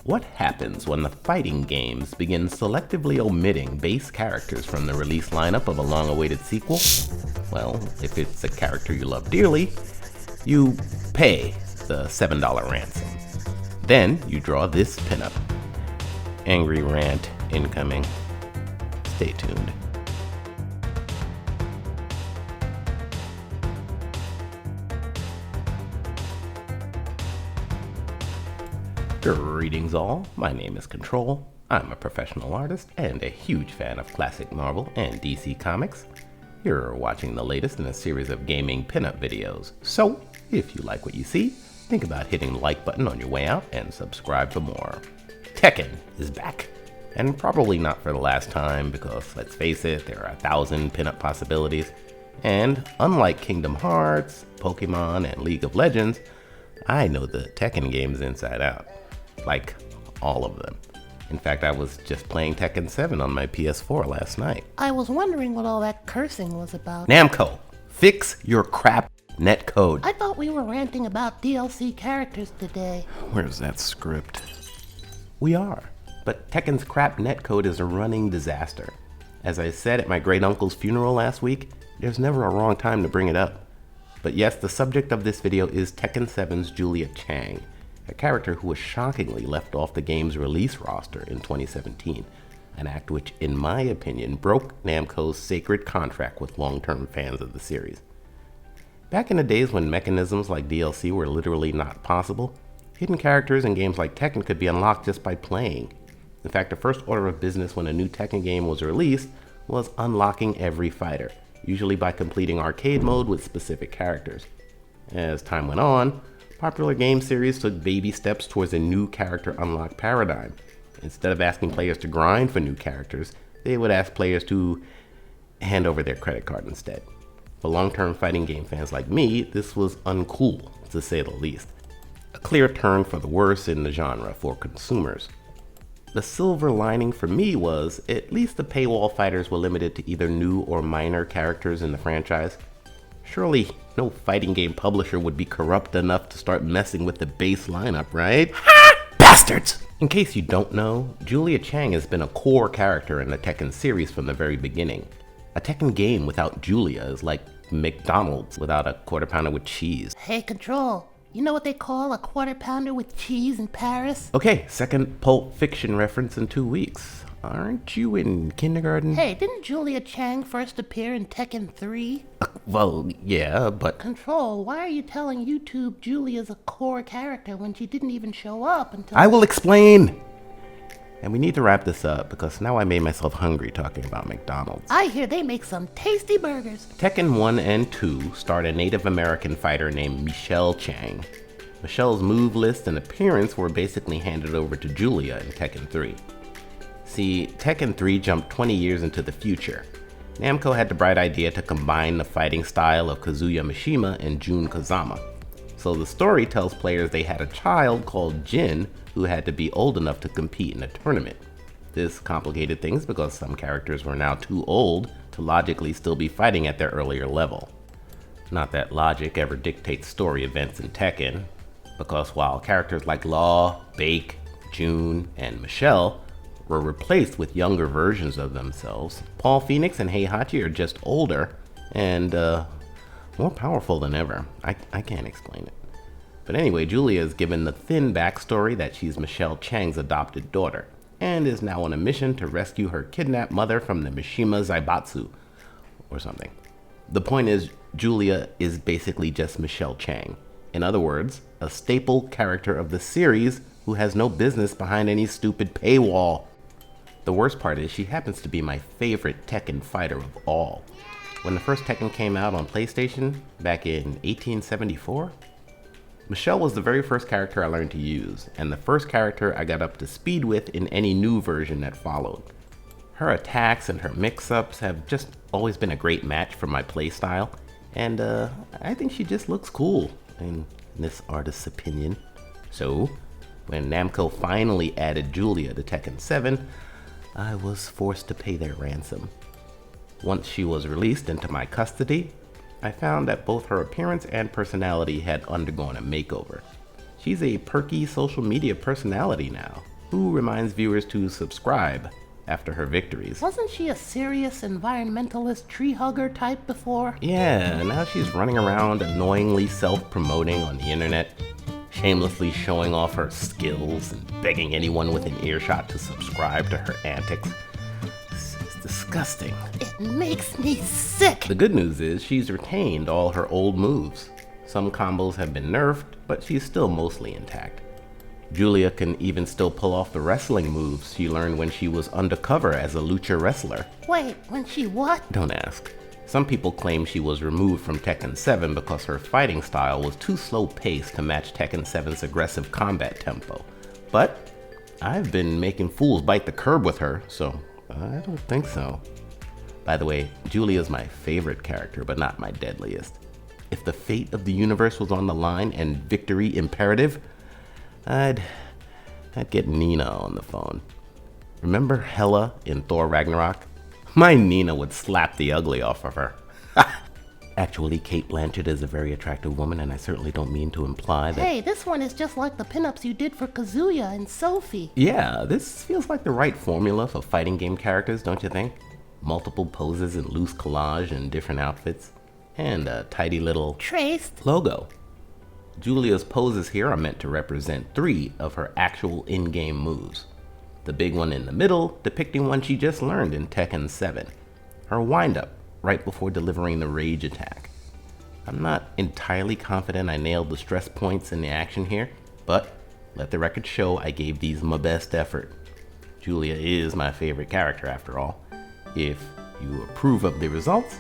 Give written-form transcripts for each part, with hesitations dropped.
What happens when the fighting games begin selectively omitting base characters from the release lineup of a long-awaited sequel? Well, if it's a character you love dearly, you pay the $7 ransom. Then you draw this pinup. Angry rant incoming. Stay tuned. Greetings all, my name is Kontrol. I'm a professional artist and a huge fan of classic Marvel and DC comics. You're watching the latest in a series of gaming pinup videos, so if you like what you see, think about hitting the like button on your way out and subscribe for more. Tekken is back, and probably not for the last time because, let's face it, there are 1,000 pinup possibilities, and unlike Kingdom Hearts, Pokemon, and League of Legends, I know the Tekken games inside out. Like, all of them. In fact, I was just playing Tekken 7 on my PS4 last night. I was wondering what all that cursing was about. NAMCO, fix your crap netcode. I thought we were ranting about DLC characters today. Where's that script? We are, but Tekken's crap netcode is a running disaster. As I said at my great uncle's funeral last week, there's never a wrong time to bring it up. But yes, the subject of this video is Tekken 7's Julia Chang, a character who was shockingly left off the game's release roster in 2017, an act which, in my opinion, broke Namco's sacred contract with long-term fans of the series. Back in the days when mechanisms like DLC were literally not possible, hidden characters in games like Tekken could be unlocked just by playing. In fact, the first order of business when a new Tekken game was released was unlocking every fighter, usually by completing arcade mode with specific characters. As time went on, popular game series took baby steps towards a new character unlock paradigm. Instead of asking players to grind for new characters, they would ask players to hand over their credit card instead. For long-term fighting game fans like me, this was uncool, to say the least. A clear turn for the worse in the genre for consumers. The silver lining for me was, at least the paywall fighters were limited to either new or minor characters in the franchise. Surely, no fighting game publisher would be corrupt enough to start messing with the base lineup, right? Bastards! In case you don't know, Julia Chang has been a core character in the Tekken series from the very beginning. A Tekken game without Julia is like McDonald's without a quarter pounder with cheese. Hey, Control, you know what they call a quarter pounder with cheese in Paris? Okay, second Pulp Fiction reference in 2 weeks. Aren't you in kindergarten? Hey, didn't Julia Chang first appear in Tekken 3? Well, yeah, but... Control, why are you telling YouTube Julia's a core character when she didn't even show up until... I will explain! And we need to wrap this up because now I made myself hungry talking about McDonald's. I hear they make some tasty burgers. Tekken 1 and 2 starred a Native American fighter named Michelle Chang. Michelle's move list and appearance were basically handed over to Julia in Tekken 3. See, Tekken 3 jumped 20 years into the future. Namco had the bright idea to combine the fighting style of Kazuya Mishima and Jun Kazama. So the story tells players they had a child called Jin who had to be old enough to compete in a tournament. This complicated things because some characters were now too old to logically still be fighting at their earlier level. Not that logic ever dictates story events in Tekken, because while characters like Law, Bake, Jun, and Michelle were replaced with younger versions of themselves, Paul Phoenix and Heihachi are just older and more powerful than ever. I can't explain it. But anyway, Julia is given the thin backstory that she's Michelle Chang's adopted daughter, and is now on a mission to rescue her kidnapped mother from the Mishima Zaibatsu, or something. The point is, Julia is basically just Michelle Chang. In other words, a staple character of the series who has no business behind any stupid paywall. The worst part is she happens to be my favorite Tekken fighter of all. When the first Tekken came out on PlayStation back in 1874, Michelle was the very first character I learned to use, and the first character I got up to speed with in any new version that followed. Her attacks and her mix-ups have just always been a great match for my playstyle, and I think she just looks cool, in this artist's opinion. So, when Namco finally added Julia to Tekken 7, I was forced to pay their ransom. Once she was released into my custody, I found that both her appearance and personality had undergone a makeover. She's a perky social media personality now, who reminds viewers to subscribe after her victories. Wasn't she a serious environmentalist tree hugger type before? Yeah, now she's running around annoyingly self-promoting on the internet, shamelessly showing off her skills and begging anyone within earshot to subscribe to her antics. It's disgusting. It makes me sick. The good news is she's retained all her old moves. Some combos have been nerfed, but she's still mostly intact. Julia can even still pull off the wrestling moves she learned when she was undercover as a lucha wrestler. Wait, when she what? Don't ask. Some people claim she was removed from Tekken 7 because her fighting style was too slow-paced to match Tekken 7's aggressive combat tempo. But I've been making fools bite the curb with her, so I don't think so. By the way, Julia's my favorite character, but not my deadliest. If the fate of the universe was on the line and victory imperative, I'd get Nina on the phone. Remember Hela in Thor Ragnarok? My Nina would slap the ugly off of her. Actually, Cate Blanchett is a very attractive woman, and I certainly don't mean to imply that... Hey, this one is just like the pinups you did for Kazuya and Sophie. Yeah, this feels like the right formula for fighting game characters, don't you think? Multiple poses and loose collage in different outfits, and a tidy little... Traced. ...logo. Julia's poses here are meant to represent 3 of her actual in-game moves. The big one in the middle, depicting one she just learned in Tekken 7. Her wind-up, right before delivering the rage attack. I'm not entirely confident I nailed the stress points in the action here, but let the record show I gave these my best effort. Julia is my favorite character after all. If you approve of the results,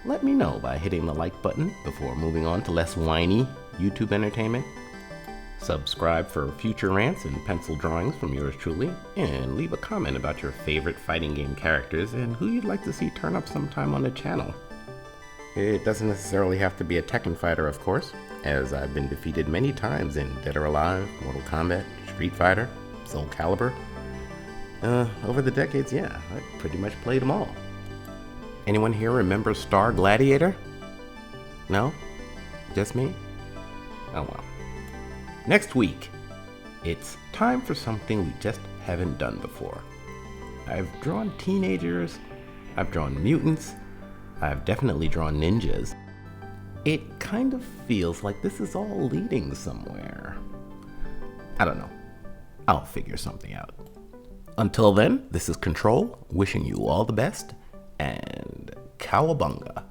let me know by hitting the like button before moving on to less whiny YouTube entertainment. Subscribe for future rants and pencil drawings from yours truly, and leave a comment about your favorite fighting game characters and who you'd like to see turn up sometime on the channel. It doesn't necessarily have to be a Tekken fighter, of course, as I've been defeated many times in Dead or Alive, Mortal Kombat, Street Fighter, Soul Calibur. Over the decades, yeah, I pretty much played them all. Anyone here remember Star Gladiator? No? Just me? Oh well. Next week, it's time for something we just haven't done before. I've drawn teenagers, I've drawn mutants, I've definitely drawn ninjas. It kind of feels like this is all leading somewhere. I don't know. I'll figure something out. Until then, this is Kontrol, wishing you all the best, and cowabunga.